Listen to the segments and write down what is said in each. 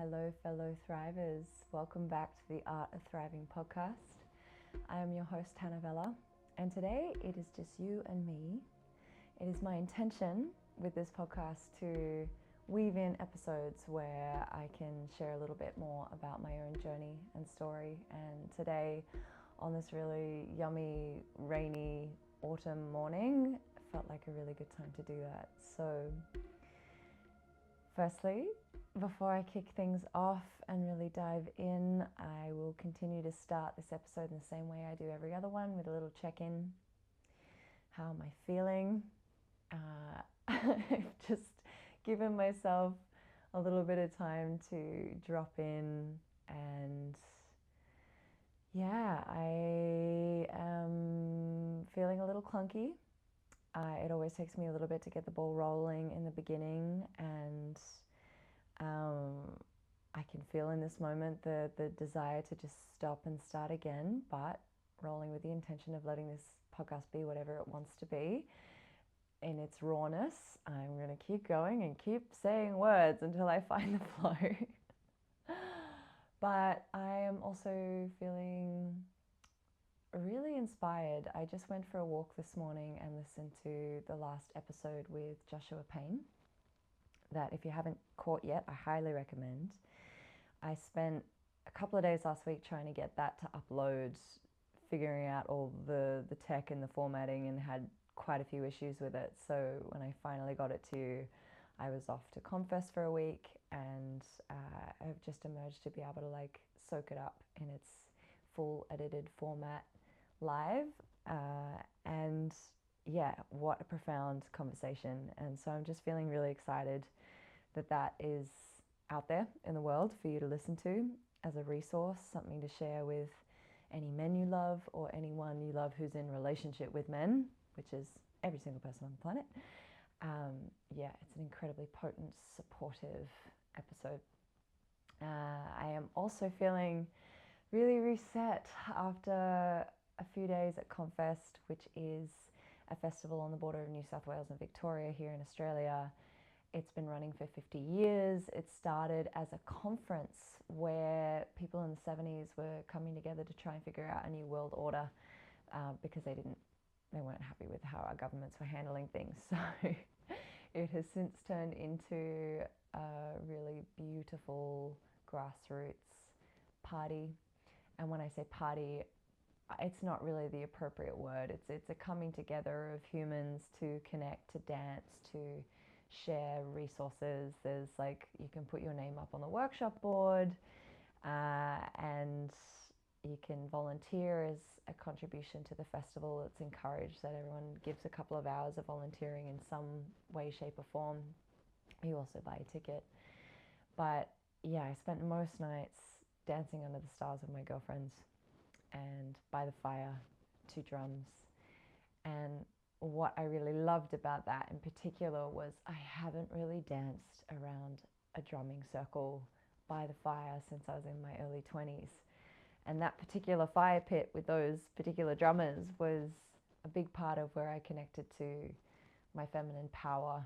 Hello, fellow thrivers. Welcome back to the Art of Thriving podcast. I am your host, Vela, and today it is just you and me. It is my intention with this podcast to weave in episodes where I can share a little bit more about my own journey and story. And today, on this really yummy, rainy autumn morning, felt like a really good time to do that. So, firstly, before I kick things off and really dive in, I will continue to start this episode in the same way I do every other one, with a little check-in. How am I feeling? I've just given myself a little bit of time to drop in, and yeah, I am feeling a little clunky. It always takes me a little bit to get the ball rolling in the beginning, and I can feel in this moment the desire to just stop and start again, but rolling with the intention of letting this podcast be whatever it wants to be. In its rawness, I'm going to keep going and keep saying words until I find the flow. But I am also feeling really inspired. I just went for a walk this morning and listened to the last episode with Joshua Payne, that if you haven't caught yet, I highly recommend. I spent a couple of days last week trying to get that to upload, figuring out all the tech and the formatting, and had quite a few issues with it. So when I finally got it to you, I was off to Confess for a week, and I've just emerged to be able to soak it up in its full edited format live. And yeah, what a profound conversation. And so I'm just feeling really excited that is out there in the world for you to listen to as a resource, something to share with any men you love or anyone you love who's in relationship with men, which is every single person on the planet. Yeah, it's an incredibly potent, supportive episode. I am also feeling really reset after a few days at Confest, which is a festival on the border of New South Wales and Victoria here in Australia. It's been running for 50 years. It started as a conference where people in the 70s were coming together to try and figure out a new world order because they weren't happy with how our governments were handling things. So it has since turned into a really beautiful grassroots party. And when I say party, it's not really the appropriate word. It's a coming together of humans to connect, to dance, to share resources. There's you can put your name up on the workshop board, and you can volunteer as a contribution to the festival. It's encouraged that everyone gives a couple of hours of volunteering in some way, shape or form. You also buy a ticket. But yeah, I spent most nights dancing under the stars with my girlfriends and by the fire to drums. And what I really loved about that in particular was I haven't really danced around a drumming circle by the fire since I was in my early 20s. And that particular fire pit with those particular drummers was a big part of where I connected to my feminine power,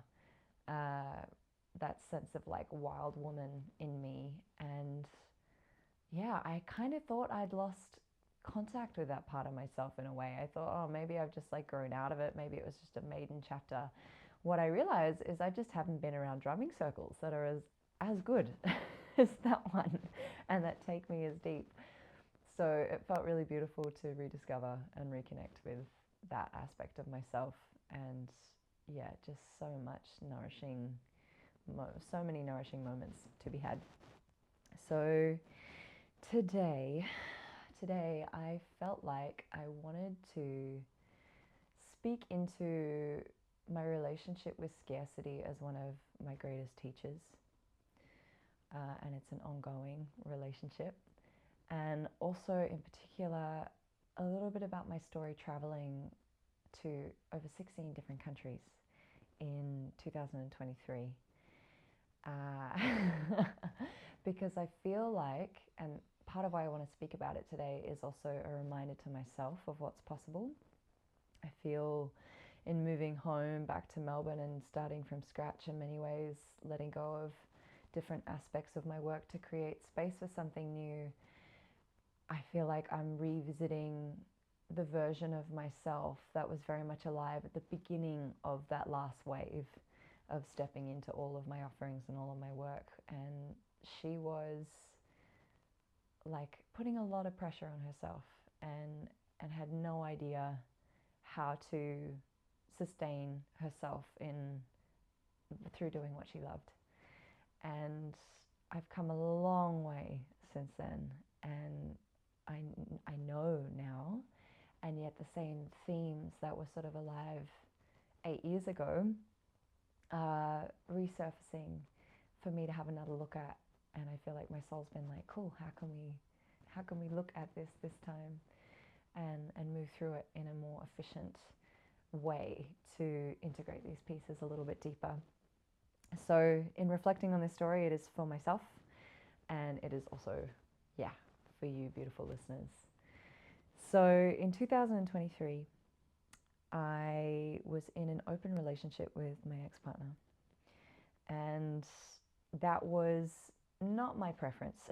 that sense of wild woman in me. And yeah, I kind of thought I'd lost contact with that part of myself in a way. I thought, oh, maybe I've just grown out of it. Maybe it was just a maiden chapter. What I realized is I just haven't been around drumming circles that are as good as that one and that take me as deep. So it felt really beautiful to rediscover and reconnect with that aspect of myself. And yeah, just so many nourishing moments to be had. So today I felt like I wanted to speak into my relationship with scarcity as one of my greatest teachers. And it's an ongoing relationship. And also in particular, a little bit about my story traveling to over 16 different countries in 2023. Because I feel like, and part of why I want to speak about it today is also a reminder to myself of what's possible. I feel in moving home back to Melbourne and starting from scratch in many ways, letting go of different aspects of my work to create space for something new, I feel like I'm revisiting the version of myself that was very much alive at the beginning of that last wave of stepping into all of my offerings and all of my work. And she was like putting a lot of pressure on herself and had no idea how to sustain herself through doing what she loved. And I've come a long way since then, and I know now, and yet the same themes that were sort of alive 8 years ago are resurfacing for me to have another look at. And I feel like my soul's been like, cool, how can we look at this time and move through it in a more efficient way to integrate these pieces a little bit deeper. So in reflecting on this story, it is for myself, and it is also, for you beautiful listeners. So in 2023, I was in an open relationship with my ex-partner, and that was not my preference.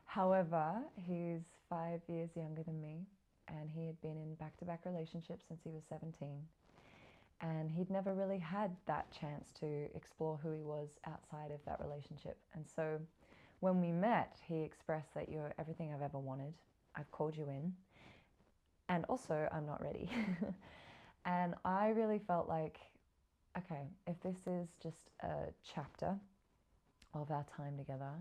However, he's 5 years younger than me, and he had been in back-to-back relationships since he was 17. And he'd never really had that chance to explore who he was outside of that relationship. And so when we met, he expressed that you're everything I've ever wanted. I've called you in. And also, I'm not ready. And I really felt like, okay, if this is just a chapter of our time together,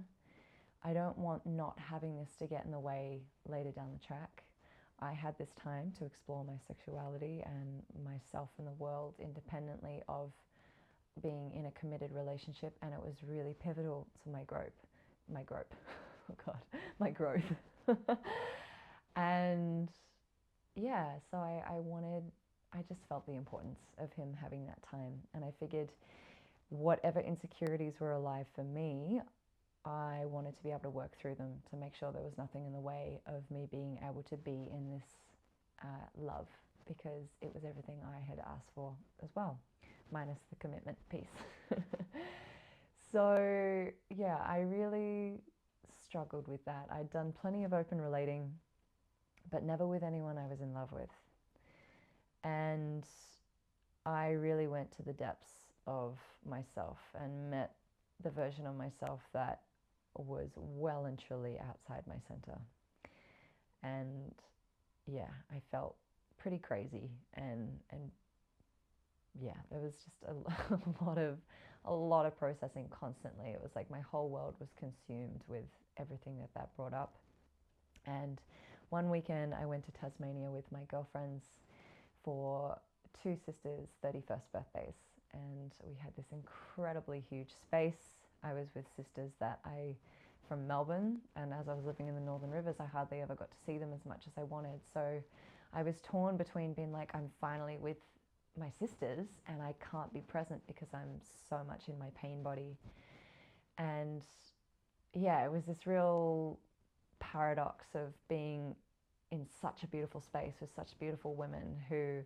I don't want not having this to get in the way later down the track. I had this time to explore my sexuality and myself in the world independently of being in a committed relationship, and it was really pivotal to my growth. And so I just felt the importance of him having that time, and I figured whatever insecurities were alive for me, I wanted to be able to work through them to make sure there was nothing in the way of me being able to be in this love, because it was everything I had asked for as well, minus the commitment piece. So I really struggled with that. I'd done plenty of open relating, but never with anyone I was in love with. And I really went to the depths of myself and met the version of myself that was well and truly outside my center. And I felt pretty crazy, and there was just a lot of processing constantly. It was like my whole world was consumed with everything that brought up. And one weekend I went to Tasmania with my girlfriends for two sisters' 31st birthdays, and we had this incredibly huge space. I was with sisters from Melbourne, and as I was living in the Northern Rivers, I hardly ever got to see them as much as I wanted. So I was torn between being like, I'm finally with my sisters and I can't be present because I'm so much in my pain body. And it was this real paradox of being in such a beautiful space with such beautiful women who,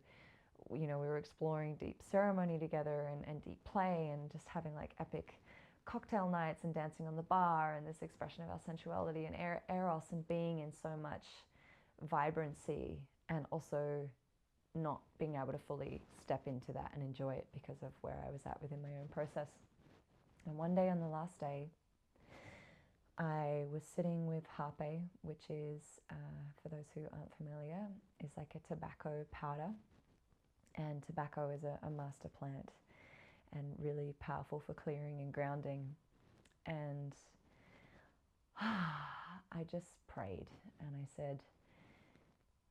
we were exploring deep ceremony together and deep play, and just having like epic cocktail nights and dancing on the bar, and this expression of our sensuality and eros, and being in so much vibrancy, and also not being able to fully step into that and enjoy it because of where I was at within my own process. And one day, on the last day, I was sitting with harpe, which is, for those who aren't familiar, is like a tobacco powder. And tobacco is a master plant and really powerful for clearing and grounding. And I just prayed and I said,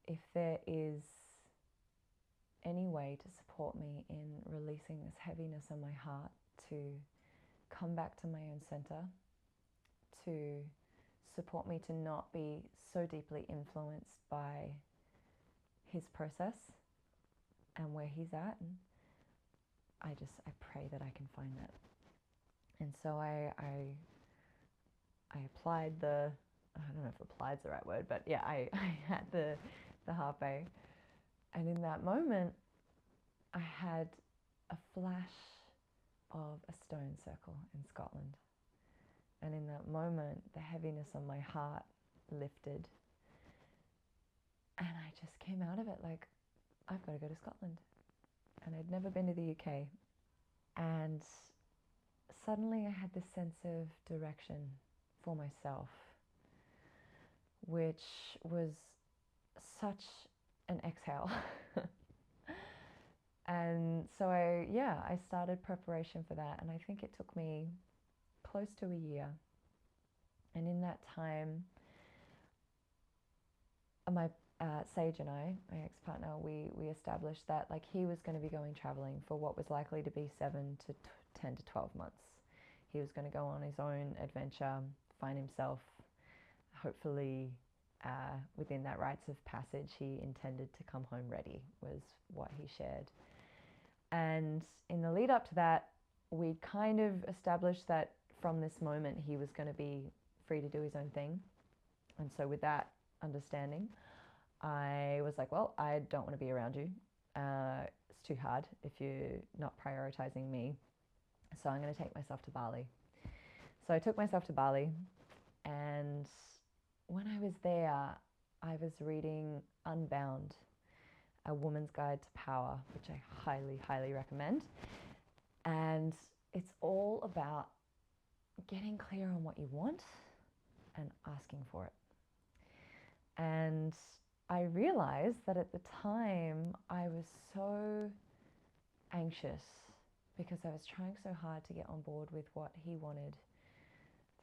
if there is any way to support me in releasing this heaviness on my heart, to come back to my own center, to support me to not be so deeply influenced by his process and where he's at, I pray that I can find that. And so I applied I don't know if applied's the right word, but I had the harpe, and in that moment I had a flash of a stone circle in Scotland. And in that moment, the heaviness on my heart lifted. And I just came out of it like, I've got to go to Scotland. And I'd never been to the UK. And suddenly I had this sense of direction for myself, which was such an exhale. And so I started preparation for that. And I think it took me close to a year. And in that time, my Sage and I, my ex-partner, we established that like he was going to be going traveling for what was likely to be 7 to 10 to 12 months. He was going to go on his own adventure, find himself, hopefully within that rites of passage, he intended to come home ready, was what he shared. And in the lead up to that, we kind of established that from this moment, he was going to be free to do his own thing. And so with that understanding, I was like, well, I don't want to be around you. It's too hard if you're not prioritizing me. So I'm going to take myself to Bali. So I took myself to Bali, and when I was there, I was reading Unbound, A Woman's Guide to Power, which I highly, highly recommend. And it's all about getting clear on what you want and asking for it. And I realized that at the time I was so anxious because I was trying so hard to get on board with what he wanted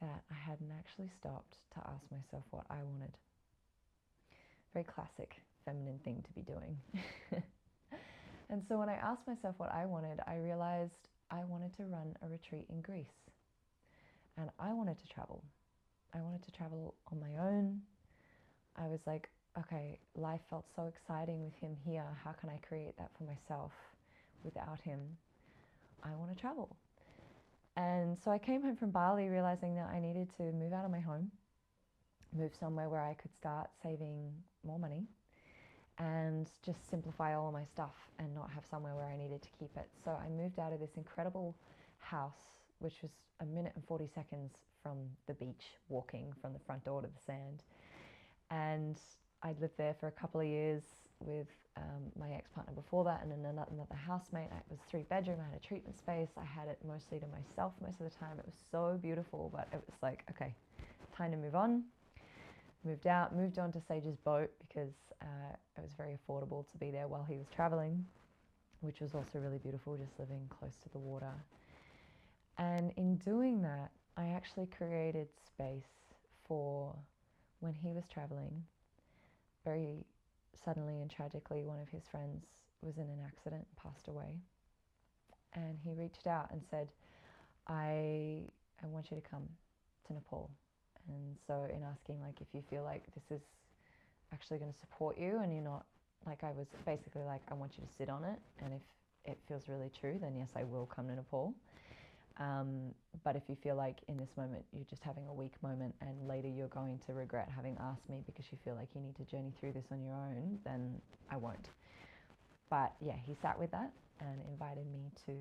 that I hadn't actually stopped to ask myself what I wanted. Very classic feminine thing to be doing. And so when I asked myself what I wanted, I realized I wanted to run a retreat in Greece. And I wanted to travel. I wanted to travel on my own. I was like, okay, life felt so exciting with him here. How can I create that for myself without him? I want to travel. And so I came home from Bali realizing that I needed to move out of my home, move somewhere where I could start saving more money and just simplify all of my stuff and not have somewhere where I needed to keep it. So I moved out of this incredible house, which was a minute and 40 seconds from the beach, walking from the front door to the sand. And I'd lived there for a couple of years with my ex-partner before that, and another housemate. It was 3-bedroom. I had a treatment space. I had it mostly to myself most of the time. It was so beautiful, but it was like, okay, time to move on. Moved out, moved on to Sage's boat because it was very affordable to be there while he was traveling, which was also really beautiful, just living close to the water. And in doing that, I actually created space for when he was traveling. Very suddenly and tragically, one of his friends was in an accident and passed away. And he reached out and said, I want you to come to Nepal. And so in asking, like, if you feel like this is actually going to support you and you're not, like, I was basically like, I want you to sit on it. And if it feels really true, then yes, I will come to Nepal. But if you feel like in this moment you're just having a weak moment and later you're going to regret having asked me because you feel like you need to journey through this on your own, then I won't. But yeah, he sat with that and invited me to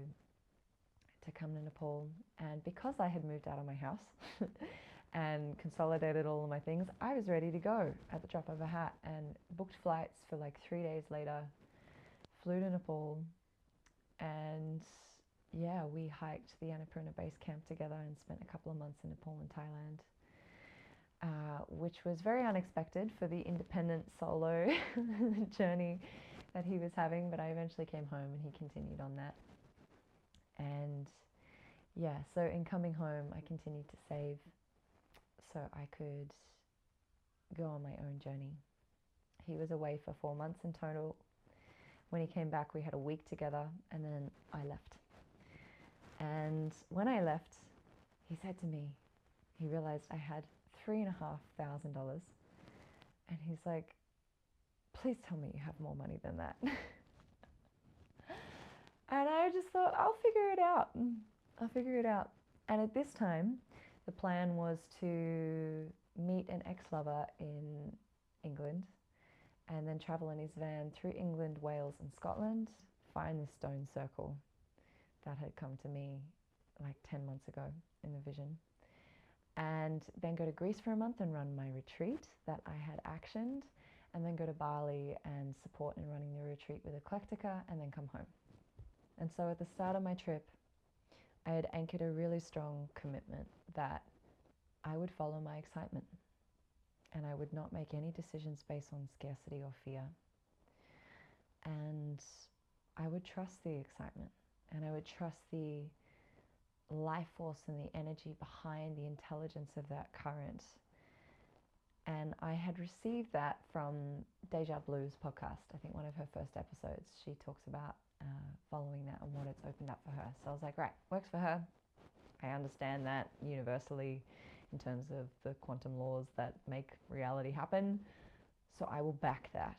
come to Nepal. And because I had moved out of my house and consolidated all of my things, I was ready to go at the drop of a hat and booked flights for like 3 days later, flew to Nepal, and yeah, we hiked the Annapurna base camp together and spent a couple of months in Nepal and Thailand, which was very unexpected for the independent solo journey that he was having, but I eventually came home and he continued on that. And yeah, so in coming home, I continued to save so I could go on my own journey. He was away for 4 months in total. When he came back, we had a week together, and then I left. And when I left, he said to me, he realized I had $3,500, and he's like, please tell me you have more money than that. And I just thought, I'll figure it out. I'll figure it out. And at this time, the plan was to meet an ex-lover in England and then travel in his van through England, Wales, and Scotland, find the stone circle that had come to me like 10 months ago in the vision. And then go to Greece for a month and run my retreat that I had actioned, and then go to Bali and support in running the retreat with Eclectica, and then come home. And so at the start of my trip, I had anchored a really strong commitment that I would follow my excitement and I would not make any decisions based on scarcity or fear. And I would trust the excitement, and I would trust the life force and the energy behind the intelligence of that current. And I had received that from Deja Blue's podcast. I think one of her first episodes, she talks about following that and what it's opened up for her. So I was like, right, works for her. I understand that universally in terms of the quantum laws that make reality happen. So I will back that.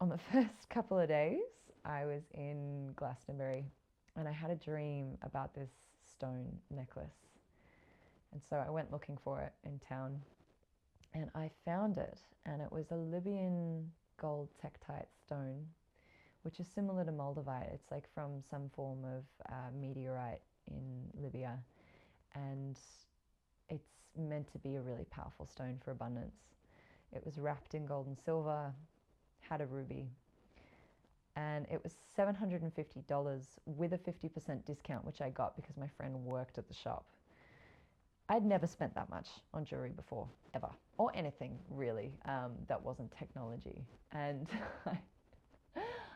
On the first couple of days, I was in Glastonbury and I had a dream about this stone necklace. And so I went looking for it in town and I found it, and it was a Libyan gold tektite stone, which is similar to moldavite. It's like from some form of meteorite in Libya, and it's meant to be a really powerful stone for abundance. It was wrapped in gold and silver, had a ruby, and it was $750 with a 50% discount, which I got because my friend worked at the shop. I'd never spent that much on jewelry before, ever, or anything really that wasn't technology. And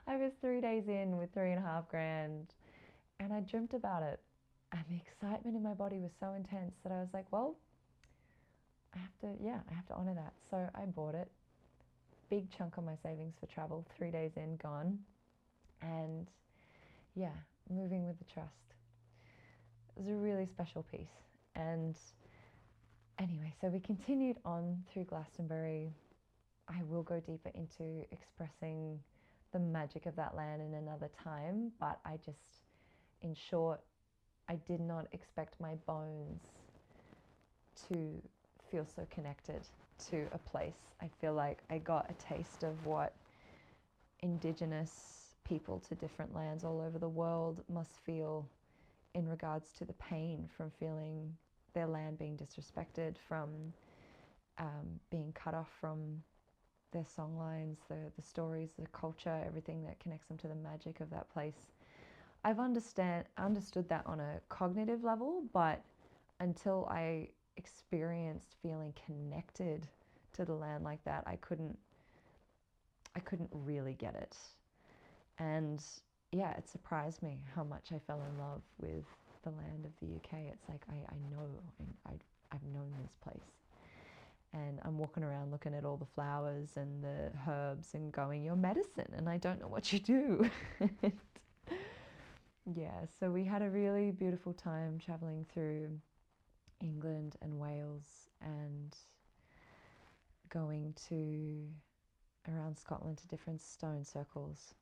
I was 3 days in with $3,500, and I dreamt about it, and the excitement in my body was so intense that I was like, well, I have to honor that. So I bought it. Big chunk of my savings for travel, 3 days in, gone. And yeah, moving with the trust. It was a really special piece. And anyway, so we continued on through Glastonbury. I will go deeper into expressing the magic of that land in another time, but I just, in short, I did not expect my bones to feel so connected to a place. I feel like I got a taste of what Indigenous people to different lands all over the world must feel in regards to the pain from feeling their land being disrespected, from being cut off from their songlines, the stories, the culture, everything that connects them to the magic of that place. I've understood that on a cognitive level, but until I experienced feeling connected to the land like that, I couldn't really get it. And yeah, it surprised me how much I fell in love with the land of the UK. It's like I've known this place, and I'm walking around looking at all the flowers and the herbs and going, you're medicine, and I don't know what you do. Yeah, so we had a really beautiful time traveling through England and Wales and going to around Scotland to different stone circles.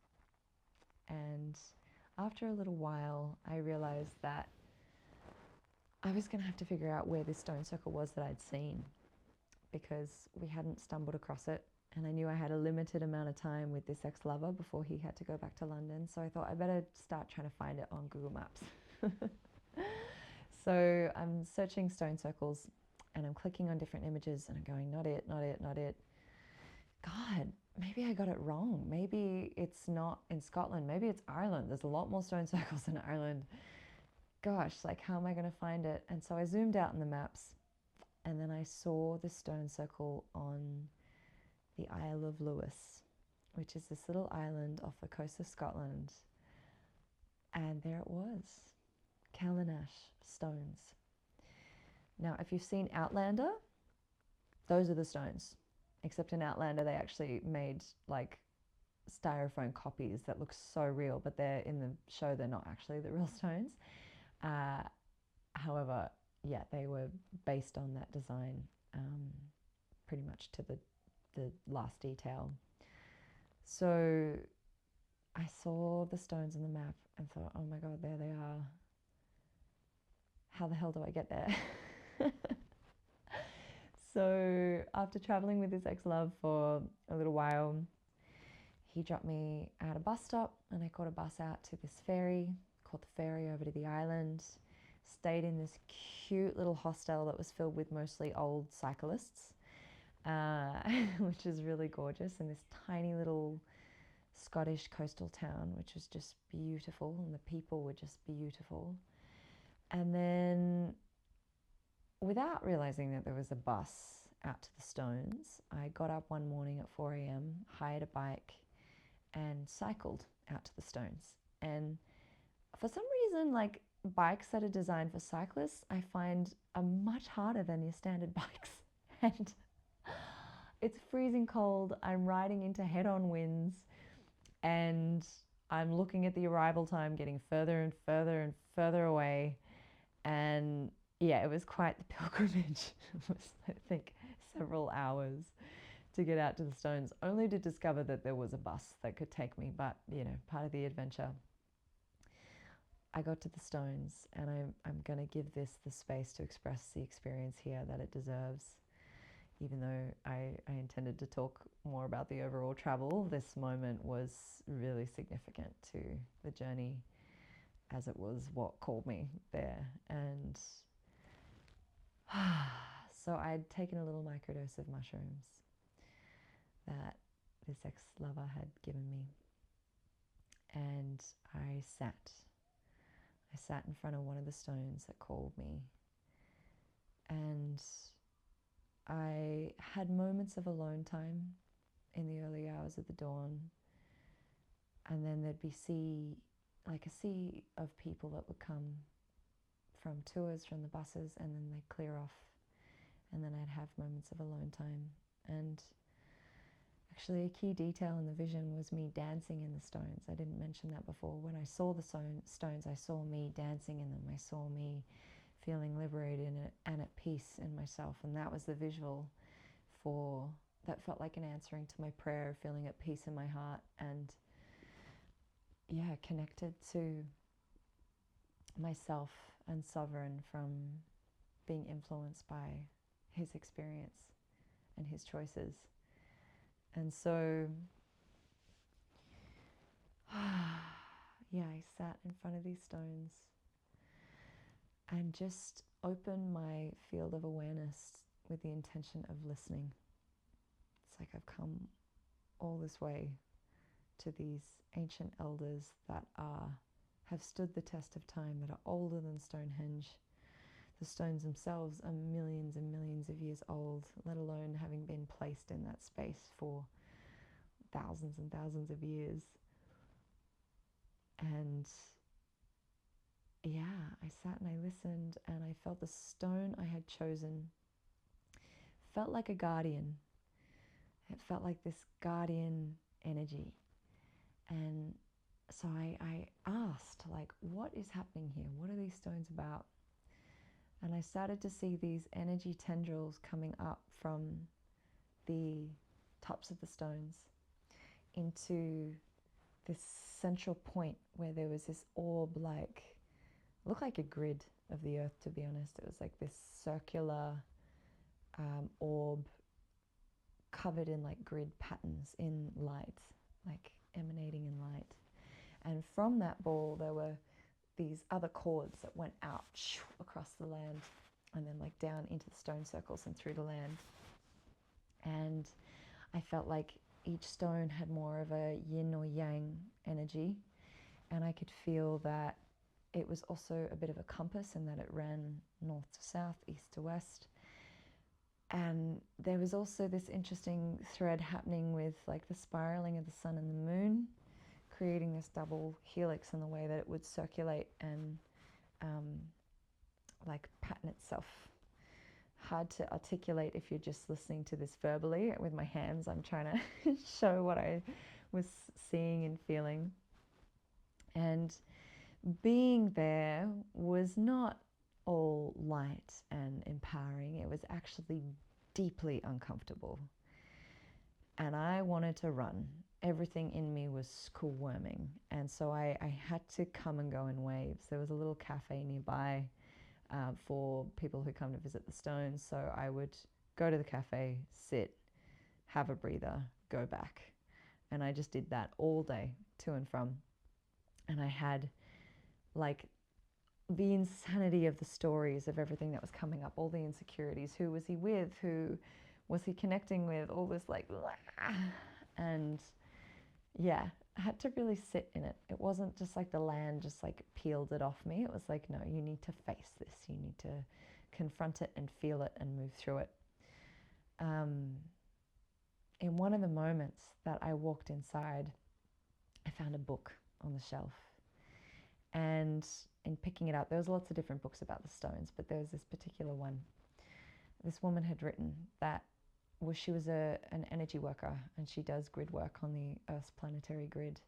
And after a little while, I realized that I was going to have to figure out where this stone circle was that I'd seen, because we hadn't stumbled across it. And I knew I had a limited amount of time with this ex-lover before he had to go back to London. So I thought I better start trying to find it on Google Maps. So I'm searching stone circles and I'm clicking on different images and I'm going, not it, not it, not it. God, maybe I got it wrong. Maybe it's not in Scotland. Maybe it's Ireland. There's a lot more stone circles in Ireland. Gosh, like how am I going to find it? And so I zoomed out in the maps, and then I saw the stone circle on the Isle of Lewis, which is this little island off the coast of Scotland. And there it was, Callanash stones. Now, if you've seen Outlander, those are the stones. Except in Outlander, they actually made like styrofoam copies that look so real, but they're in the show, they're not actually the real stones. However, yeah, they were based on that design pretty much to the last detail. So I saw the stones on the map and thought, oh my God, there they are. How the hell do I get there? So after traveling with this ex-love for a little while, he dropped me at a bus stop and I caught a bus out to this ferry caught the ferry over to the island, stayed in this cute little hostel that was filled with mostly old cyclists, which is really gorgeous, in this tiny little Scottish coastal town, which was just beautiful, and the people were just beautiful. And then, without realizing that there was a bus out to the Stones, I got up one morning at 4 a.m, hired a bike, and cycled out to the Stones. And for some reason, like, bikes that are designed for cyclists, I find are much harder than your standard bikes. And it's freezing cold. I'm riding into head-on winds, and I'm looking at the arrival time getting further and further and further away. And yeah, it was quite the pilgrimage. It was, I think, several hours to get out to the Stones, only to discover that there was a bus that could take me. But, you know, part of the adventure. I got to the Stones, and I'm going to give this the space to express the experience here that it deserves. Even though I intended to talk more about the overall travel, this moment was really significant to the journey, as it was what called me there. And so I'd taken a little microdose of mushrooms that this ex-lover had given me, and I sat in front of one of the stones that called me, and I had moments of alone time in the early hours of the dawn, and then there'd be a sea of people that would come from tours from the buses, and then they'd clear off, and then I'd have moments of alone time. And actually, a key detail in the vision was me dancing in the stones. I didn't mention that before. When I saw the stones, I saw me dancing in them. I saw me feeling liberated and at peace in myself. And that was the visual that felt like an answering to my prayer, feeling at peace in my heart, and yeah, connected to myself and sovereign from being influenced by his experience and his choices. And so, yeah, I sat in front of these stones and just opened my field of awareness with the intention of listening. It's like I've come all this way to these ancient elders that have stood the test of time, that are older than Stonehenge. The stones themselves are millions and millions of years old, let alone having been placed in that space for thousands and thousands of years. And yeah, I sat and I listened, and I felt the stone I had chosen felt like a guardian. It felt like this guardian energy. And so I asked, like, what is happening here? What are these stones about? And I started to see these energy tendrils coming up from the tops of the stones into this central point where there was this orb, looked like a grid of the earth, to be honest. It was like this circular orb covered in like grid patterns in light, like emanating in light. And from that ball there were these other cords that went out across the land, and then like down into the stone circles and through the land. And I felt like each stone had more of a yin or yang energy, and I could feel that it was also a bit of a compass, in that it ran north to south, east to west. And there was also this interesting thread happening with like the spiraling of the sun and the moon, creating this double helix in the way that it would circulate and like pattern itself. Hard to articulate if you're just listening to this verbally. With my hands, I'm trying to show what I was seeing and feeling. And being there was not all light and empowering. It was actually deeply uncomfortable. And I wanted to run. Everything in me was squirming. And so I had to come and go in waves. There was a little cafe nearby for people who come to visit the stones. So I would go to the cafe, sit, have a breather, go back. And I just did that all day, to and from. And I had like the insanity of the stories of everything that was coming up, all the insecurities. Who was he with? Who was he connecting with? All this like, and yeah, I had to really sit in it. It wasn't just like the land just like peeled it off me. It was like, no, you need to face this. You need to confront it and feel it and move through it. In one of the moments that I walked inside, I found a book on the shelf. And in picking it up, there was lots of different books about the stones, but there was this particular one. This woman had written that she was an energy worker, and she does grid work on the Earth's planetary grid.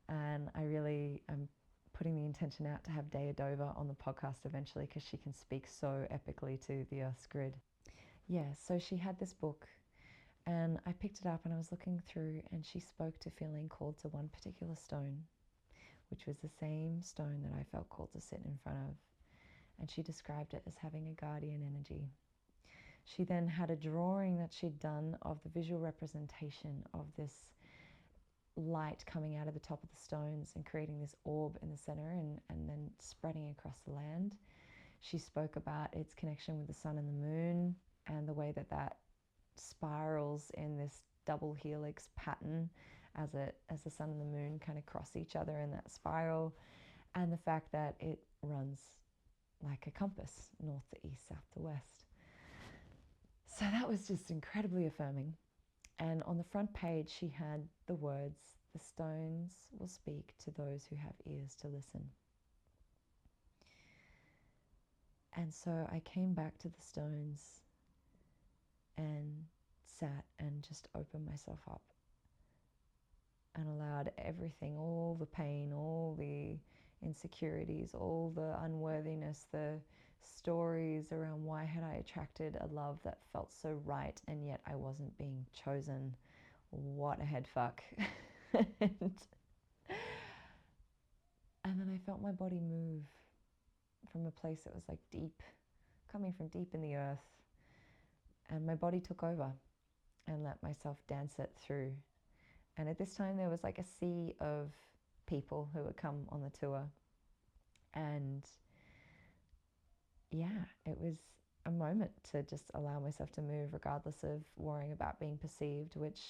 And I really am putting the intention out to have Dea Dover on the podcast eventually, because she can speak so epically to the Earth's grid. Yeah, so she had this book, and I picked it up and I was looking through, and she spoke to feeling called to one particular stone, which was the same stone that I felt called to sit in front of. And she described it as having a guardian energy. She then had a drawing that she'd done of the visual representation of this light coming out of the top of the stones and creating this orb in the center, and then spreading across the land. She spoke about its connection with the sun and the moon, and the way that that spirals in this double helix pattern as the sun and the moon kind of cross each other in that spiral, and the fact that it runs like a compass, north to east, south to west. So that was just incredibly affirming. And on the front page, she had the words, "The stones will speak to those who have ears to listen." And so I came back to the stones and sat and just opened myself up and allowed everything, all the pain, all the insecurities, all the unworthiness, the stories around why had I attracted a love that felt so right and yet I wasn't being chosen. What a head fuck. And then I felt my body move from a place that was like deep, coming from deep in the earth. And my body took over and let myself dance it through. And at this time there was like a sea of people who had come on the tour. And yeah, it was a moment to just allow myself to move regardless of worrying about being perceived, which,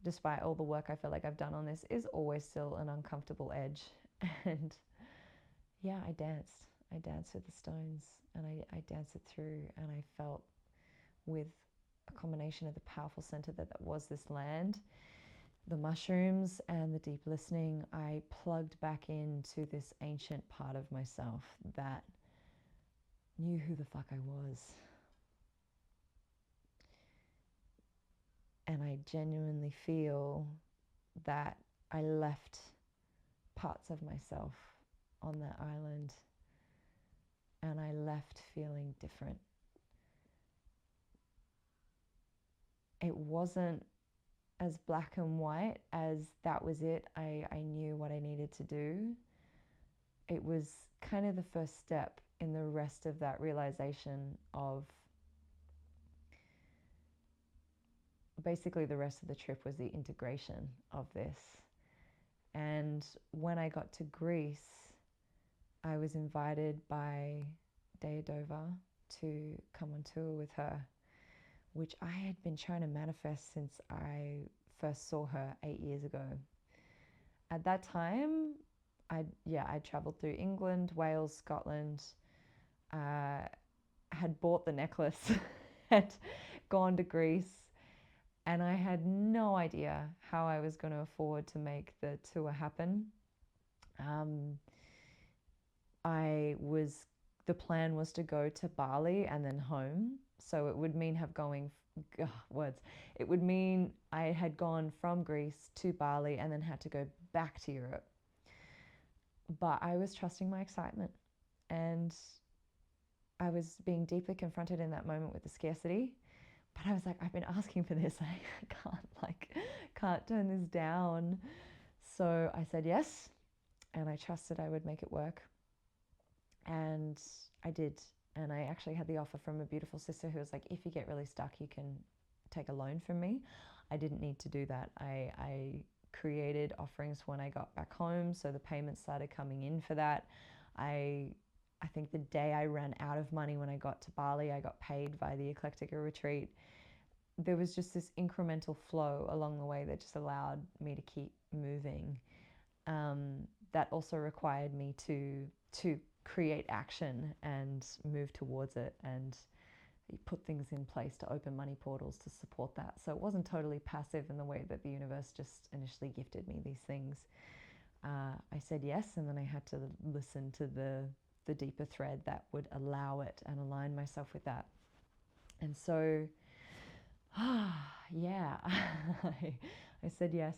despite all the work I feel like I've done on this, is always still an uncomfortable edge. And yeah, I danced with the stones, and I danced it through, and I felt with a combination of the powerful center that was this land, the mushrooms, and the deep listening, I plugged back into this ancient part of myself that knew who the fuck I was. And I genuinely feel that I left parts of myself on that island, and I left feeling different. It wasn't as black and white as that was it. I knew what I needed to do. It was kind of the first step in the rest of that realization of, basically the rest of the trip was the integration of this. And when I got to Greece, I was invited by Dea Dover to come on tour with her, which I had been trying to manifest since I first saw her 8 years ago. At that time, I traveled through England, Wales, Scotland, had bought the necklace, had gone to Greece, and I had no idea how I was going to afford to make the tour happen. The plan was to go to Bali and then home. So it would mean it would mean I had gone from Greece to Bali and then had to go back to Europe. But I was trusting my excitement, and I was being deeply confronted in that moment with the scarcity. But I was like, I've been asking for this. I can't turn this down. So I said yes, and I trusted I would make it work. And I did. And I actually had the offer from a beautiful sister who was like, if you get really stuck, you can take a loan from me. I didn't need to do that. I created offerings when I got back home, so the payments started coming in for that. I think the day I ran out of money when I got to Bali, I got paid by the Eclectica retreat. There was just this incremental flow along the way that just allowed me to keep moving. That also required me to create action and move towards it and put things in place to open money portals to support that. So it wasn't totally passive in the way that the universe just initially gifted me these things. I said yes, and then I had to listen to the deeper thread that would allow it and align myself with that. And so, yeah, I said yes.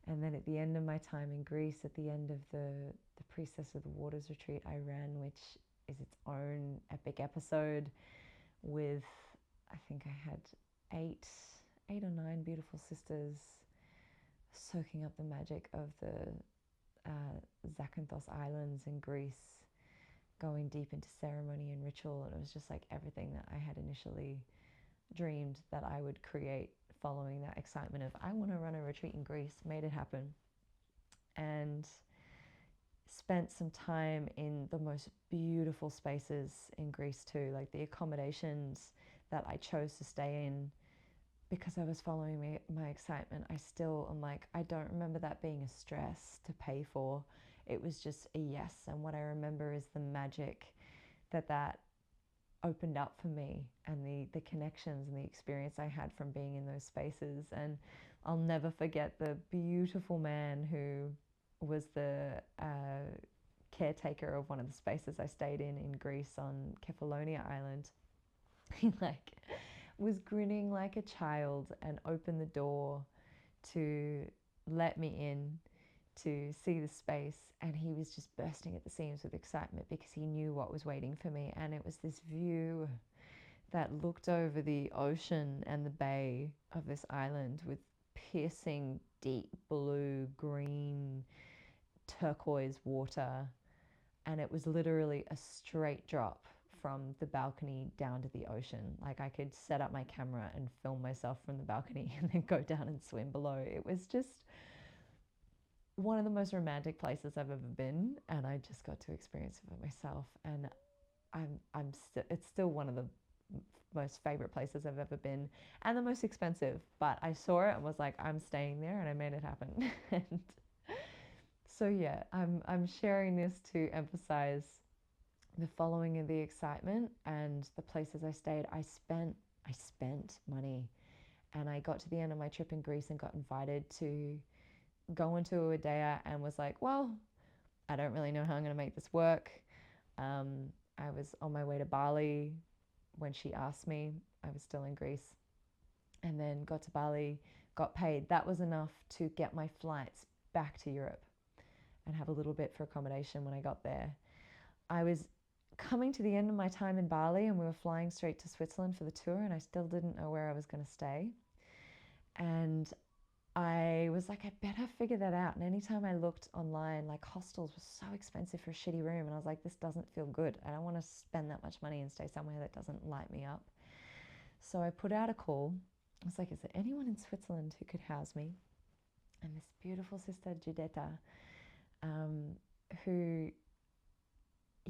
And then at the end of my time in Greece, at the end of the Priestess of the Waters retreat I ran, which is its own epic episode with, I think I had eight or nine beautiful sisters soaking up the magic of the Zakynthos Islands in Greece, going deep into ceremony and ritual. And it was just like everything that I had initially dreamed that I would create following that excitement of, I want to run a retreat in Greece, made it happen. And spent some time in the most beautiful spaces in Greece too, like the accommodations that I chose to stay in because I was following my excitement. I still am like, I don't remember that being a stress to pay for. It was just a yes. And what I remember is the magic that opened up for me, and the connections and the experience I had from being in those spaces. And I'll never forget the beautiful man who was the caretaker of one of the spaces I stayed in Greece on Kefalonia Island. He was grinning like a child and opened the door to let me in to see the space, and he was just bursting at the seams with excitement because he knew what was waiting for me. And it was this view that looked over the ocean and the bay of this island with piercing deep blue, green, turquoise water, and it was literally a straight drop from the balcony down to the ocean. Like I could set up my camera and film myself from the balcony and then go down and swim below. It was just one of the most romantic places I've ever been, and I just got to experience it for myself. And it's still one of the most favorite places I've ever been, and the most expensive. But I saw it and was like, I'm staying there, and I made it happen. And so yeah, I'm sharing this to emphasize the following of the excitement and the places I stayed. I spent money, and I got to the end of my trip in Greece and got invited to go into a Udaya and was like, well, I don't really know how I'm going to make this work. I was on my way to Bali when she asked me. I was still in Greece, and then got to Bali, got paid. That was enough to get my flights back to Europe and have a little bit for accommodation when I got there. I was coming to the end of my time in Bali, and we were flying straight to Switzerland for the tour, and I still didn't know where I was going to stay. And I was like, I better figure that out. And anytime I looked online, like hostels were so expensive for a shitty room. And I was like, this doesn't feel good. I don't want to spend that much money and stay somewhere that doesn't light me up. So I put out a call. I was like, is there anyone in Switzerland who could house me? And this beautiful sister, Giudetta, who,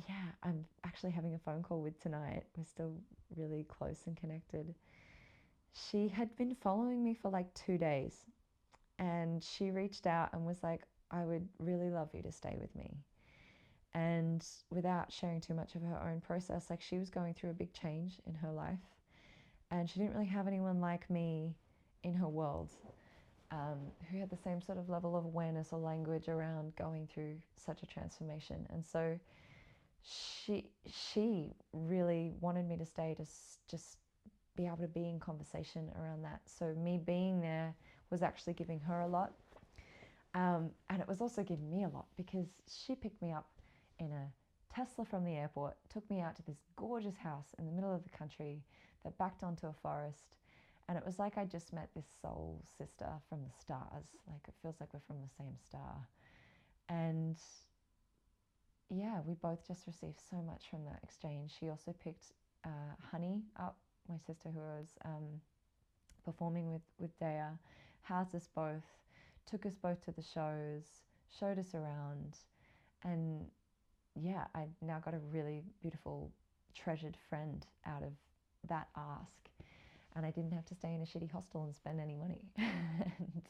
yeah, I'm actually having a phone call with tonight. We're still really close and connected. She had been following me for like 2 days. And she reached out and was like, I would really love you to stay with me. And without sharing too much of her own process, like she was going through a big change in her life. And she didn't really have anyone like me in her world who had the same sort of level of awareness or language around going through such a transformation. And so she really wanted me to stay to just be able to be in conversation around that. So me being there was actually giving her a lot. And it was also giving me a lot because she picked me up in a Tesla from the airport, took me out to this gorgeous house in the middle of the country that backed onto a forest. And it was like I just met this soul sister from the stars. Like it feels like we're from the same star. And yeah, we both just received so much from that exchange. She also picked Honey up, my sister who was performing with Dea, housed us both, took us both to the shows, showed us around, and yeah, I now got a really beautiful, treasured friend out of that ask. And I didn't have to stay in a shitty hostel and spend any money. And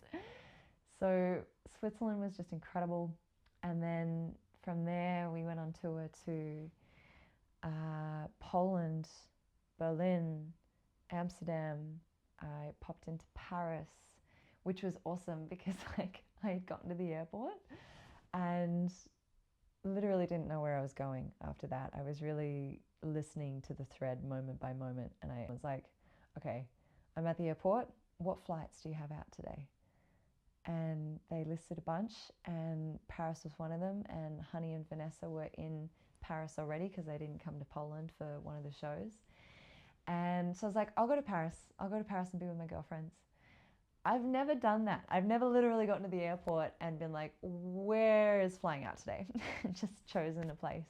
so Switzerland was just incredible. And then from there, we went on tour to Poland, Berlin, Amsterdam. I popped into Paris, which was awesome because like I had gotten to the airport and literally didn't know where I was going after that. I was really listening to the thread moment by moment, and I was like, okay, I'm at the airport. What flights do you have out today? And they listed a bunch, and Paris was one of them, and Honey and Vanessa were in Paris already because they didn't come to Poland for one of the shows. And so I was like, I'll go to Paris and be with my girlfriends. I've never done that. I've never literally gotten to the airport and been like, where is flying out today? Just chosen a place.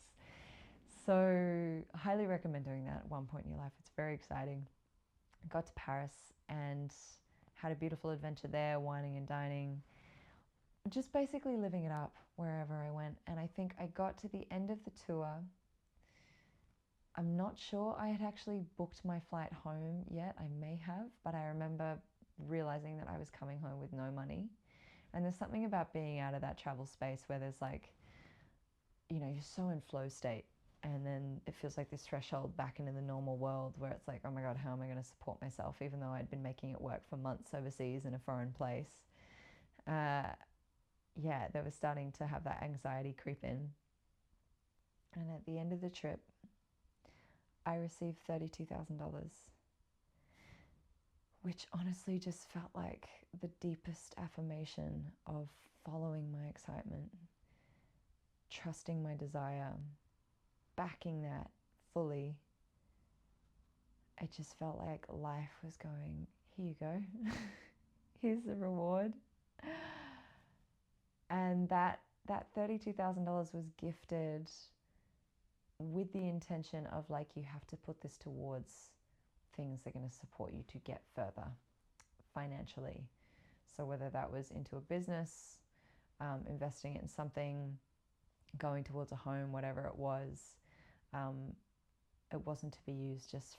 So highly recommend doing that at one point in your life. It's very exciting. I got to Paris and had a beautiful adventure there, wining and dining, just basically living it up wherever I went. And I think I got to the end of the tour. I'm not sure I had actually booked my flight home yet. I may have, but I remember realizing that I was coming home with no money. And there's something about being out of that travel space where there's like, you know, you're so in flow state, and then it feels like this threshold back into the normal world where it's like, oh my God, how am I going to support myself? Even though I'd been making it work for months overseas in a foreign place. Yeah, they were starting to have that anxiety creep in. And at the end of the trip, I received $32,000, which honestly just felt like the deepest affirmation of following my excitement, trusting my desire, backing that fully. It just felt like life was going, here you go, here's the reward. And that $32,000 was gifted with the intention of like, you have to put this towards things that are going to support you to get further financially. So whether that was into a business, investing it in something, going towards a home, whatever it was, it wasn't to be used just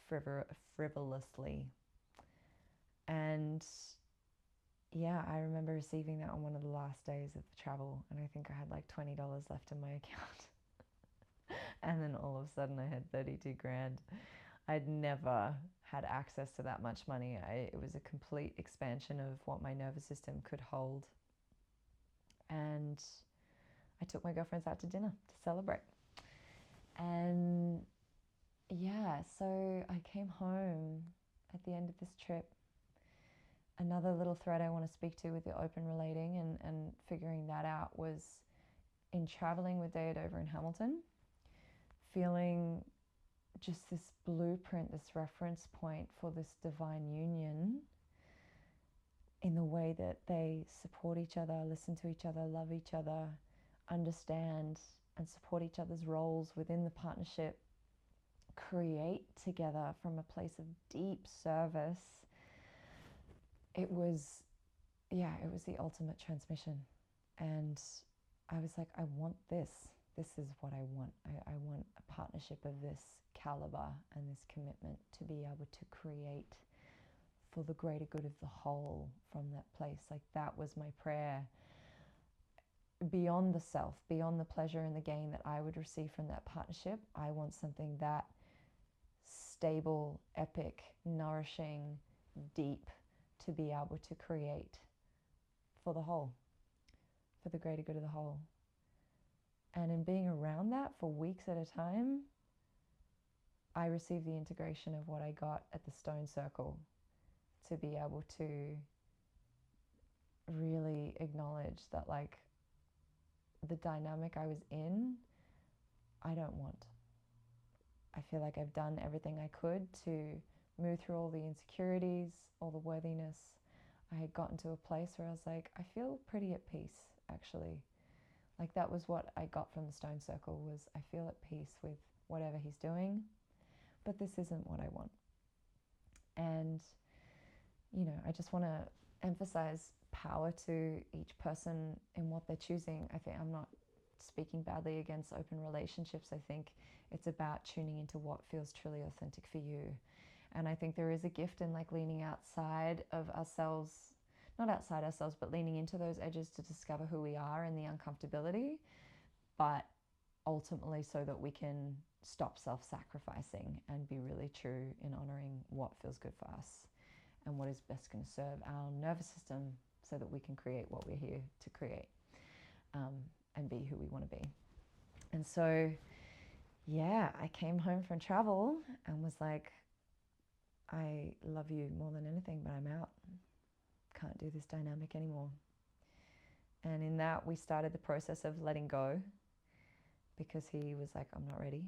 frivolously. And yeah, I remember receiving that on one of the last days of the travel, and I think I had like $20 left in my account. And then all of a sudden I had 32 grand. I'd never had access to that much money. It was a complete expansion of what my nervous system could hold. And I took my girlfriends out to dinner to celebrate. And yeah, so I came home at the end of this trip. Another little thread I want to speak to with the open relating and figuring that out was in traveling with Daya Dover in Hamilton, feeling just this blueprint, this reference point for this divine union in the way that they support each other, listen to each other, love each other, understand and support each other's roles within the partnership, create together from a place of deep service. It was the ultimate transmission. And I was like, I want this. This is what I want. I want a partnership of this caliber and this commitment to be able to create for the greater good of the whole from that place. Like, that was my prayer. Beyond the self, beyond the pleasure and the gain that I would receive from that partnership, I want something that stable, epic, nourishing, deep, to be able to create for the whole, for the greater good of the whole. And in being around that for weeks at a time, I received the integration of what I got at the Stone Circle, to be able to really acknowledge that, like, the dynamic I was in, I don't want. I feel like I've done everything I could to move through all the insecurities, all the worthiness. I had gotten to a place where I was like, I feel pretty at peace, actually. Like, that was what I got from the Stone Circle, was I feel at peace with whatever he's doing, but this isn't what I want. And, you know, I just want to emphasize power to each person in what they're choosing. I think I'm not speaking badly against open relationships. I think it's about tuning into what feels truly authentic for you. And I think there is a gift in like leaning outside of ourselves, not outside ourselves, but leaning into those edges to discover who we are and the uncomfortability, but ultimately so that we can stop self-sacrificing and be really true in honoring what feels good for us and what is best going to serve our nervous system so that we can create what we're here to create, and be who we want to be. And so, yeah, I came home from travel and was like, I love you more than anything, but I'm out. Can't do this dynamic anymore. And in that, we started the process of letting go, because he was like, I'm not ready.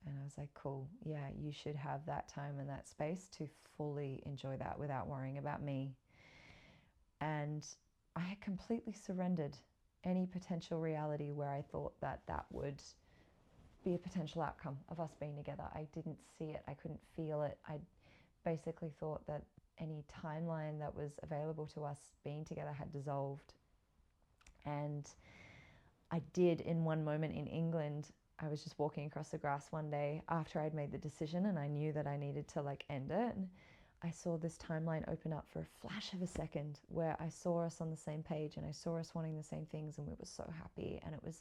And I was like, cool, yeah, you should have that time and that space to fully enjoy that without worrying about me. And I had completely surrendered any potential reality where I thought that that would be a potential outcome of us being together. I didn't see it. I couldn't feel it. I basically thought that any timeline that was available to us being together had dissolved. And I did, in one moment in England, I was just walking across the grass one day after I'd made the decision and I knew that I needed to like end it. And I saw this timeline open up for a flash of a second where I saw us on the same page and I saw us wanting the same things, and we were so happy. And it was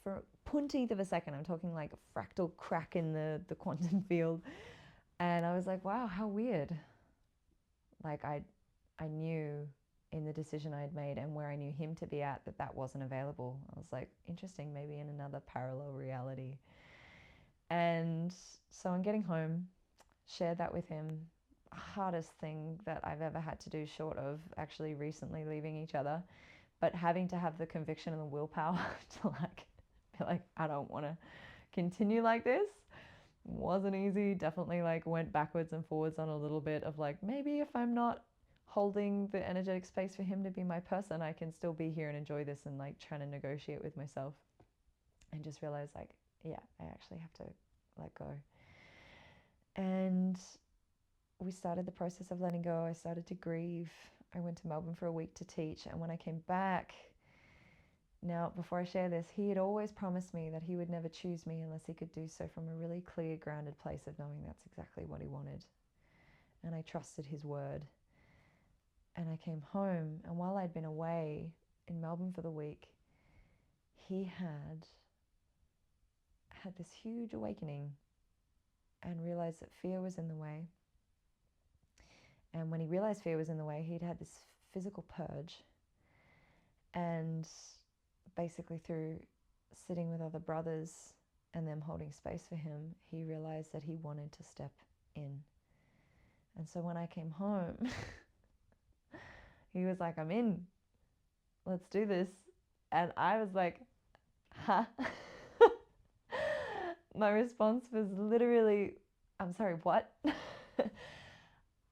for a punteth of a second, I'm talking like a fractal crack in the quantum field. And I was like, wow, how weird. Like I knew in the decision I had made and where I knew him to be at that wasn't available. I was like, interesting, maybe in another parallel reality. And so on getting home, shared that with him. Hardest thing that I've ever had to do, short of actually recently leaving each other, but having to have the conviction and the willpower to like be like, I don't want to continue like this. Wasn't easy. Definitely like went backwards and forwards on a little bit of like, maybe if I'm not holding the energetic space for him to be my person, I can still be here and enjoy this, and like trying to negotiate with myself, and just realize like, yeah, I actually have to let go. And we started the process of letting go. I started to grieve. I went to Melbourne for a week to teach, and when I came back, now before I share this, he had always promised me that he would never choose me unless he could do so from a really clear, grounded place of knowing that's exactly what he wanted. And I trusted his word. And I came home, and while I'd been away in Melbourne for the week, he had this huge awakening and realized that fear was in the way. And when he realized fear was in the way, he'd had this physical purge. And basically through sitting with other brothers and them holding space for him, he realized that he wanted to step in. And so when I came home, he was like, I'm in. Let's do this. And I was like, huh? My response was literally, I'm sorry, what?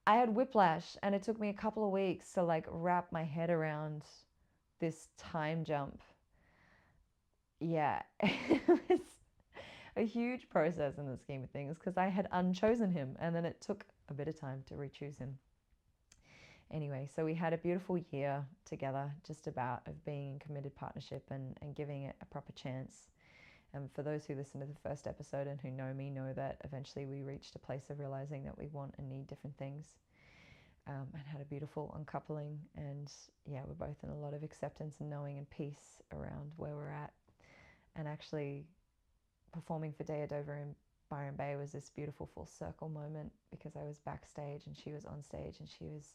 I had whiplash, and it took me a couple of weeks to like wrap my head around this time jump. Yeah, it was a huge process in the scheme of things, because I had unchosen him, and then it took a bit of time to re-choose him. Anyway, so we had a beautiful year together, just about, of being in committed partnership and giving it a proper chance. And for those who listen to the first episode and who know me know that eventually we reached a place of realizing that we want and need different things, and had a beautiful uncoupling. And yeah, we're both in a lot of acceptance and knowing and peace around where we're at. And actually performing for Dea Dover in Byron Bay was this beautiful full circle moment, because I was backstage and she was on stage, and she was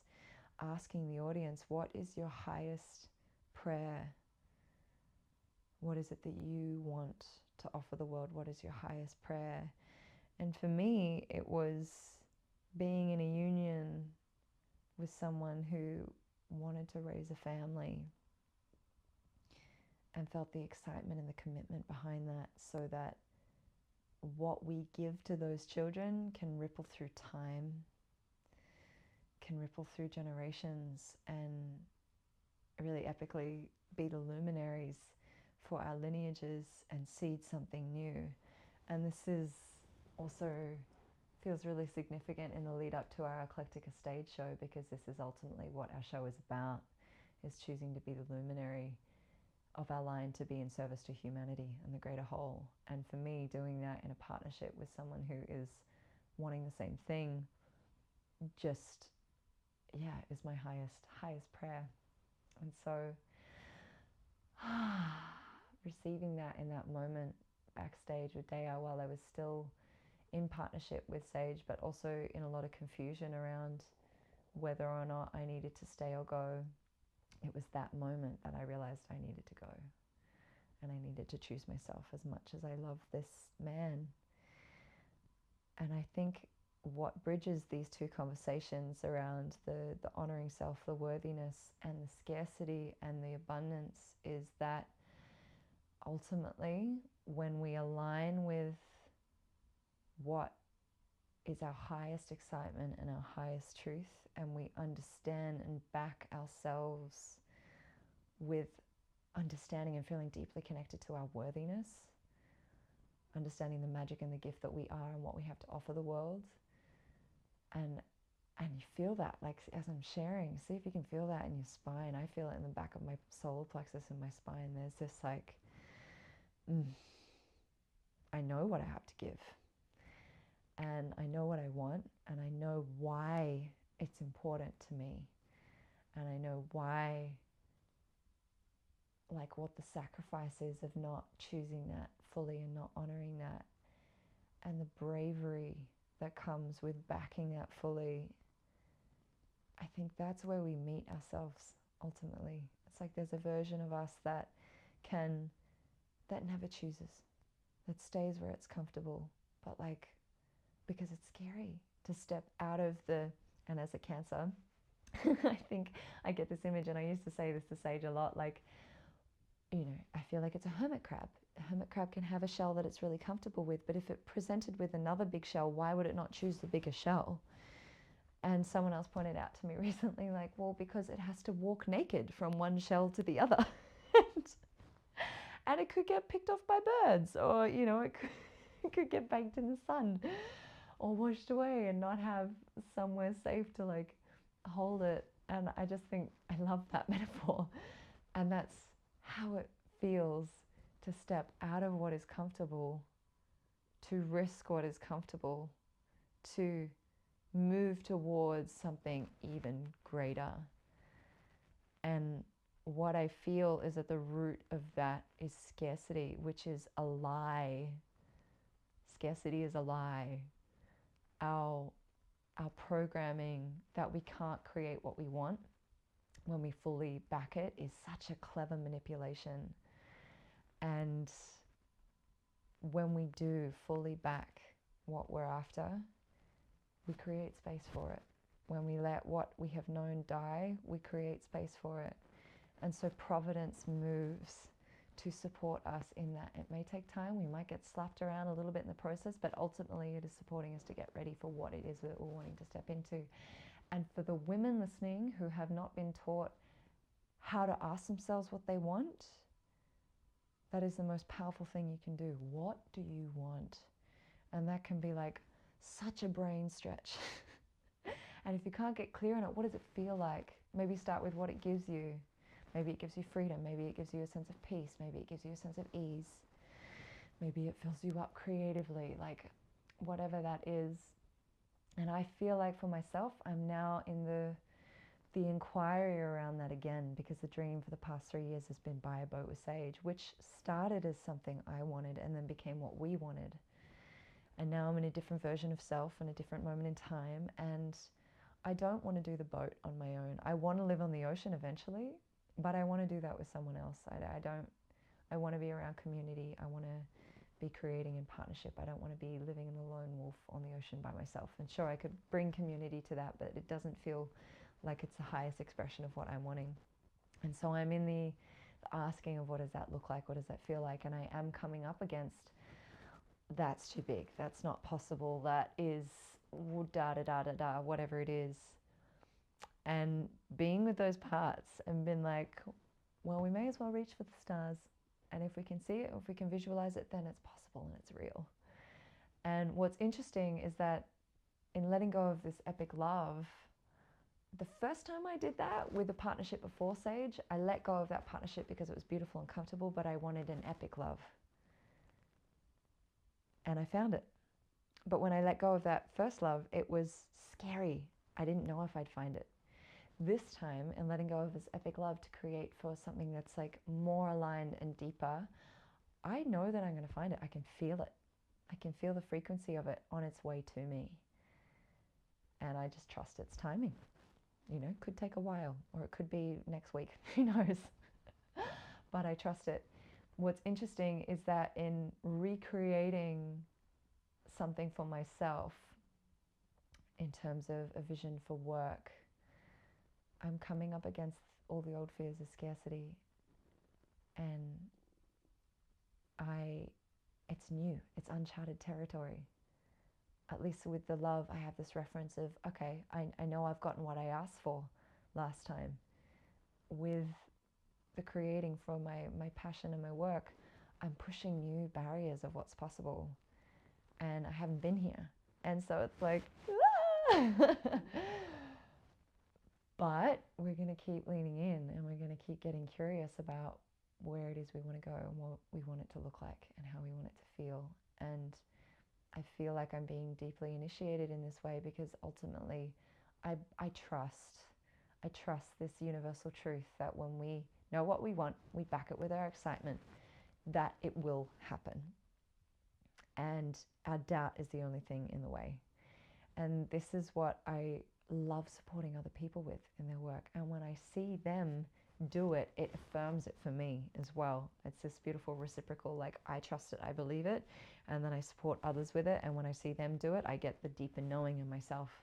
asking the audience, what is your highest prayer? What is it that you want to offer the world? What is your highest prayer? And for me, it was being in a union with someone who wanted to raise a family and felt the excitement and the commitment behind that, so that what we give to those children can ripple through time, can ripple through generations, and really epically be the luminaries for our lineages and seed something new. And this is also feels really significant in the lead up to our Eclectica stage show, because this is ultimately what our show is about, is choosing to be the luminary of our line, to be in service to humanity and the greater whole. And for me, doing that in a partnership with someone who is wanting the same thing, just, yeah, is my highest prayer. And so receiving that in that moment backstage with Dea, while I was still in partnership with Sage, but also in a lot of confusion around whether or not I needed to stay or go, it was that moment that I realized I needed to go, and I needed to choose myself as much as I love this man. And I think what bridges these two conversations around the honoring self, the worthiness, and the scarcity and the abundance is that ultimately, when we align with what is our highest excitement and our highest truth, and we understand and back ourselves with understanding and feeling deeply connected to our worthiness, understanding the magic and the gift that we are and what we have to offer the world, and you feel that, like, as I'm sharing, see if you can feel that in your spine. I feel it in the back of my solar plexus and my spine. There's this like, I know what I have to give, and I know what I want, and I know why it's important to me, and I know why, like, what the sacrifice is of not choosing that fully and not honoring that, and the bravery that comes with backing that fully. I think that's where we meet ourselves ultimately. It's like there's a version of us that never chooses, that stays where it's comfortable, but like, because it's scary to step out of the, and as a Cancer, I think I get this image, and I used to say this to Sage a lot, like, you know, I feel like it's a hermit crab. A hermit crab can have a shell that it's really comfortable with, but if it presented with another big shell, why would it not choose the bigger shell? And someone else pointed out to me recently, like, well, because it has to walk naked from one shell to the other. And it could get picked off by birds, or, you know, it could get baked in the sun or washed away and not have somewhere safe to, like, hold it. And I just think I love that metaphor. And that's how it feels to step out of what is comfortable, to risk what is comfortable, to move towards something even greater. And what I feel is at the root of that is scarcity, which is a lie. Scarcity is a lie. Our programming that we can't create what we want when we fully back it is such a clever manipulation. And when we do fully back what we're after, we create space for it. When we let what we have known die, we create space for it. And so providence moves to support us in that. It may take time. We might get slapped around a little bit in the process, but ultimately it is supporting us to get ready for what it is that we're wanting to step into. And for the women listening who have not been taught how to ask themselves what they want, that is the most powerful thing you can do. What do you want? And that can be like such a brain stretch. And if you can't get clear on it, what does it feel like? Maybe start with what it gives you. Maybe it gives you freedom. Maybe it gives you a sense of peace. Maybe it gives you a sense of ease. Maybe it fills you up creatively, like whatever that is. And I feel like for myself, I'm now in the inquiry around that again, because the dream for the past 3 years has been Buy a Boat with Sage, which started as something I wanted and then became what we wanted. And now I'm in a different version of self and a different moment in time. And I don't want to do the boat on my own. I want to live on the ocean eventually, but I want to do that with someone else. I want to be around community. I want to be creating in partnership. I don't want to be living in a lone wolf on the ocean by myself. And sure, I could bring community to that, but it doesn't feel like it's the highest expression of what I'm wanting. And so I'm in the asking of what does that look like? What does that feel like? And I am coming up against, that's too big. That's not possible. That is da-da-da-da-da, whatever it is. And being with those parts and been like, well, we may as well reach for the stars. And if we can see it, or if we can visualize it, then it's possible and it's real. And what's interesting is that in letting go of this epic love, the first time I did that with a partnership before Sage, I let go of that partnership because it was beautiful and comfortable, but I wanted an epic love. And I found it. But when I let go of that first love, it was scary. I didn't know if I'd find it. This time, in letting go of this epic love to create for something that's like more aligned and deeper, I know that I'm going to find it. I can feel it. I can feel the frequency of it on its way to me. And I just trust its timing. You know, it could take a while, or it could be next week. Who knows? But I trust it. What's interesting is that in recreating something for myself in terms of a vision for work, I'm coming up against all the old fears of scarcity, and it's new, it's uncharted territory. At least with the love, I have this reference of, okay, I know I've gotten what I asked for last time. With the creating for my passion and my work, I'm pushing new barriers of what's possible, and I haven't been here. And so it's like, but we're going to keep leaning in, and we're going to keep getting curious about where it is we want to go and what we want it to look like and how we want it to feel. And I feel like I'm being deeply initiated in this way because ultimately I trust this universal truth that when we know what we want, we back it with our excitement, that it will happen. And our doubt is the only thing in the way. And this is what I love supporting other people with in their work. And when I see them do it, it affirms it for me as well. It's this beautiful reciprocal, like I trust it, I believe it, and then I support others with it. And when I see them do it, I get the deeper knowing in myself.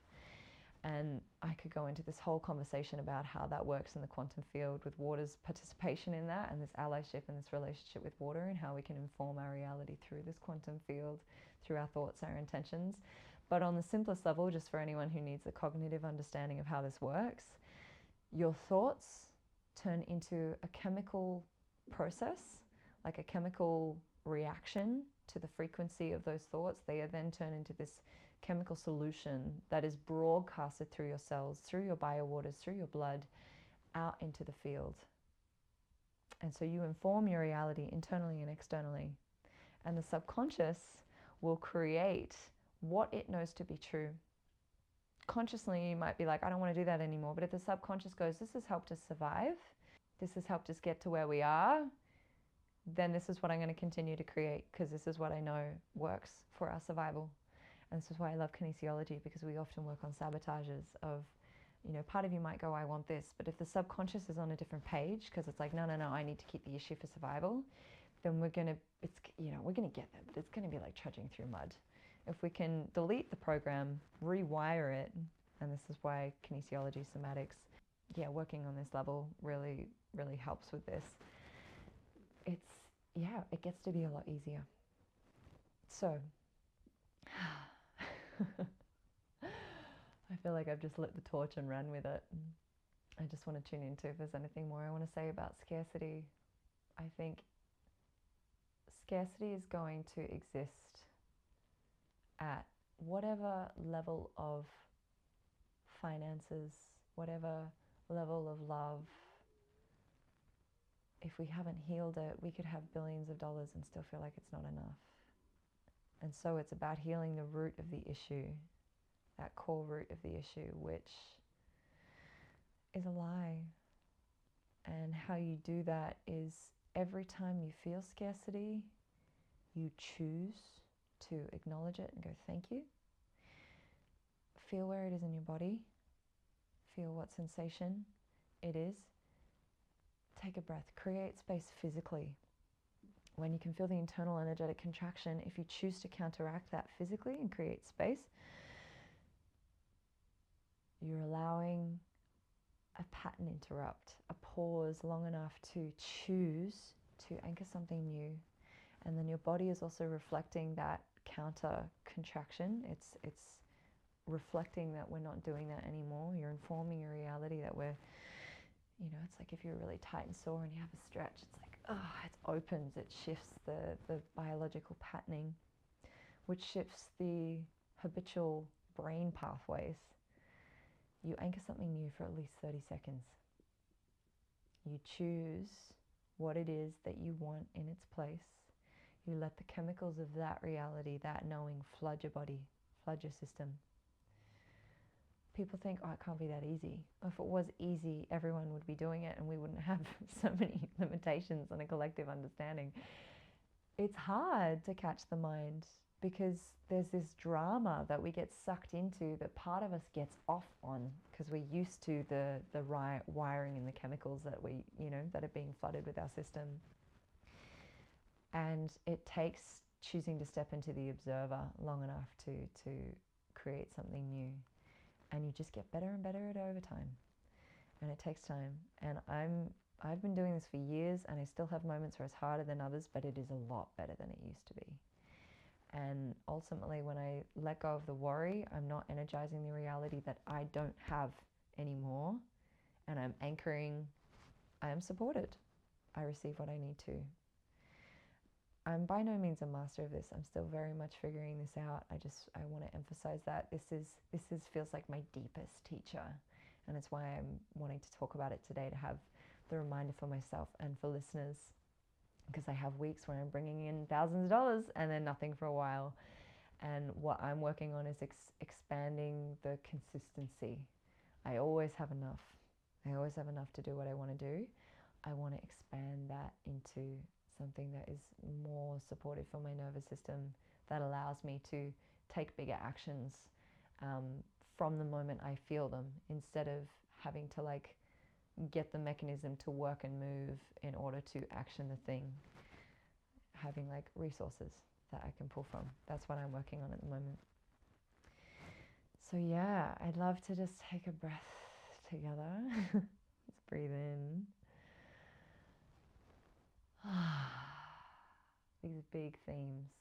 And I could go into this whole conversation about how that works in the quantum field with water's participation in that, and this allyship and this relationship with water, and how we can inform our reality through this quantum field, through our thoughts, our intentions. But on the simplest level, just for anyone who needs a cognitive understanding of how this works, your thoughts turn into a chemical process, like a chemical reaction to the frequency of those thoughts. They then turn into this chemical solution that is broadcasted through your cells, through your biowaters, through your blood, out into the field. And so you inform your reality internally and externally. And the subconscious will create what it knows to be true. Consciously, you might be like, I don't want to do that anymore. But if the subconscious goes, this has helped us survive, this has helped us get to where we are, then this is what I'm going to continue to create, because this is what I know works for our survival. And this is why I love kinesiology, because we often work on sabotages of, you know, part of you might go, I want this. But if the subconscious is on a different page, because it's like, no, I need to keep the issue for survival, then we're going to get there, but it's going to be like trudging through mud. If we can delete the program, rewire it, and this is why kinesiology, somatics, working on this level really, really helps with this. It gets to be a lot easier. So, I feel like I've just lit the torch and ran with it. I just want to tune into if there's anything more I want to say about scarcity. I think scarcity is going to exist at whatever level of finances, whatever level of love. If we haven't healed it, we could have billions of dollars and still feel like it's not enough. And so it's about healing the root of the issue, that core root of the issue, which is a lie. And how you do that is every time you feel scarcity, you choose to acknowledge it and go, thank you. Feel where it is in your body. Feel what sensation it is. Take a breath. Create space physically. When you can feel the internal energetic contraction, if you choose to counteract that physically and create space, you're allowing a pattern interrupt, a pause long enough to choose to anchor something new. And then your body is also reflecting that counter contraction. It's reflecting that we're not doing that anymore. You're informing your reality that we're, it's like if you're really tight and sore and you have a stretch, it's like, it opens, it shifts the biological patterning, which shifts the habitual brain pathways. You anchor something new for at least 30 seconds. You choose what it is that you want in its place. You let the chemicals of that reality, that knowing, flood your body, flood your system. People think, oh, it can't be that easy. If it was easy, everyone would be doing it and we wouldn't have so many limitations and a collective understanding. It's hard to catch the mind because there's this drama that we get sucked into that part of us gets off on because we're used to the right wiring and the chemicals that that are being flooded with our system. And it takes choosing to step into the observer long enough to create something new. And you just get better and better at it over time. And it takes time. And I've been doing this for years, and I still have moments where it's harder than others, but it is a lot better than it used to be. And ultimately, when I let go of the worry, I'm not energizing the reality that I don't have anymore. And I'm anchoring, I am supported. I receive what I need to. I'm by no means a master of this. I'm still very much figuring this out. I want to emphasize that this feels like my deepest teacher. And it's why I'm wanting to talk about it today, to have the reminder for myself and for listeners, because I have weeks where I'm bringing in thousands of dollars and then nothing for a while. And what I'm working on is expanding the consistency. I always have enough. I always have enough to do what I want to do. I want to expand that into something that is more supportive for my nervous system, that allows me to take bigger actions from the moment I feel them, instead of having to get the mechanism to work and move in order to action the thing. Having resources that I can pull from. That's what I'm working on at the moment. So yeah, I'd love to just take a breath together. Let's breathe in. These big themes.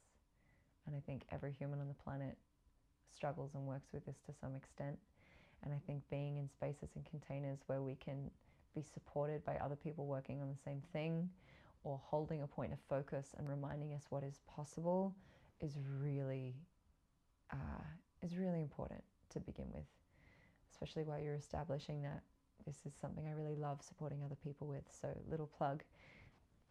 And I think every human on the planet struggles and works with this to some extent. And I think being in spaces and containers where we can be supported by other people working on the same thing, or holding a point of focus and reminding us what is possible, is really important to begin with, especially while you're establishing that. This is something I really love supporting other people with. So little plug,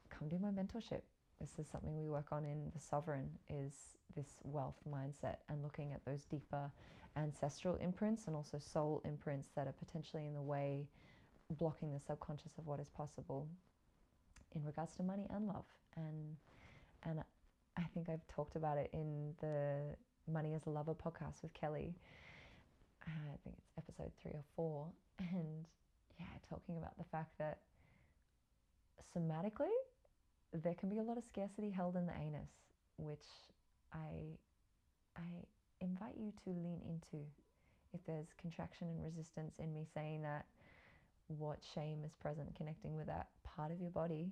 come do my mentorship. This is something we work on in The Sovereign, is this wealth mindset and looking at those deeper ancestral imprints and also soul imprints that are potentially in the way, blocking the subconscious of what is possible in regards to money and love. And I think I've talked about it in the Money as a Lover podcast with Kelly. I think it's episode 3 or 4. And yeah, talking about the fact that somatically, there can be a lot of scarcity held in the anus, which I invite you to lean into. If there's contraction and resistance in me saying that, what shame is present, connecting with that part of your body,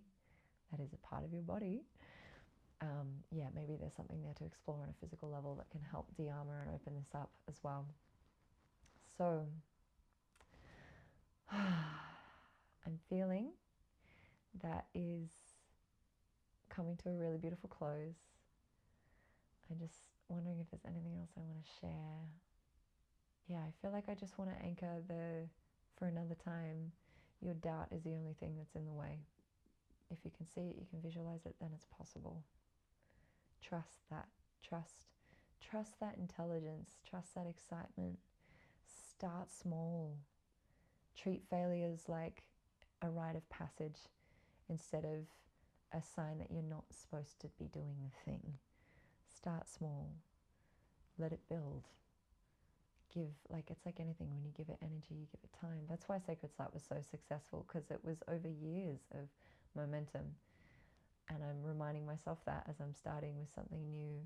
that is a part of your body, maybe there's something there to explore on a physical level that can help de-armor and open this up as well. So I'm feeling that is coming to a really beautiful close. I'm just wondering if there's anything else I want to share. Yeah, I feel like I just want to anchor for another time, your doubt is the only thing that's in the way. If you can see it, you can visualize it, then it's possible. Trust that. Trust that intelligence. Trust that excitement. Start small. Treat failures like a rite of passage instead of a sign that you're not supposed to be doing the thing. Start small. Let it build. It's like anything, when you give it energy, you give it time. That's why Sacred Slut was so successful, because it was over years of momentum. And I'm reminding myself that as I'm starting with something new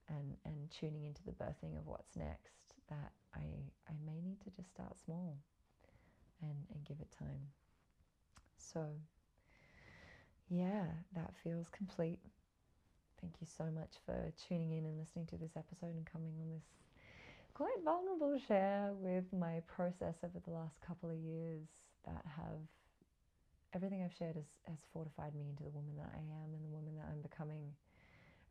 and tuning into the birthing of what's next, that I may need to just start small and give it time. So yeah, that feels complete. Thank you so much for tuning in and listening to this episode and coming on this quite vulnerable share with my process over the last couple of years, that everything I've shared has fortified me into the woman that I am and the woman that I'm becoming.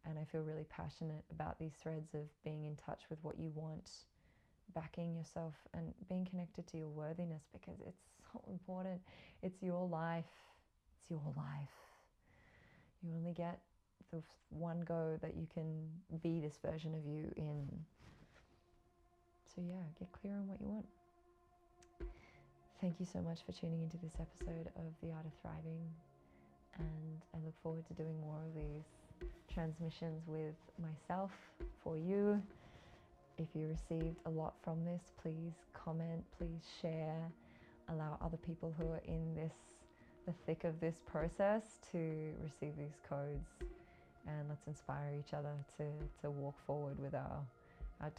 And I feel really passionate about these threads of being in touch with what you want, backing yourself, and being connected to your worthiness, because it's so important. It's your life. It's your life. You only get the one go that you can be this version of you in. So yeah, get clear on what you want. Thank you so much for tuning into this episode of The Art of Thriving, and I look forward to doing more of these transmissions with myself for you. If you received a lot from this, please comment, please share, allow other people who are in the thick of this process to receive these codes, and let's inspire each other to walk forward with our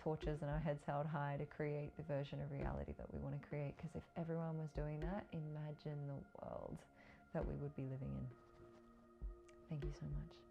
torches and our heads held high to create the version of reality that we want to create. Because if everyone was doing that, imagine the world that we would be living in. Thank you so much.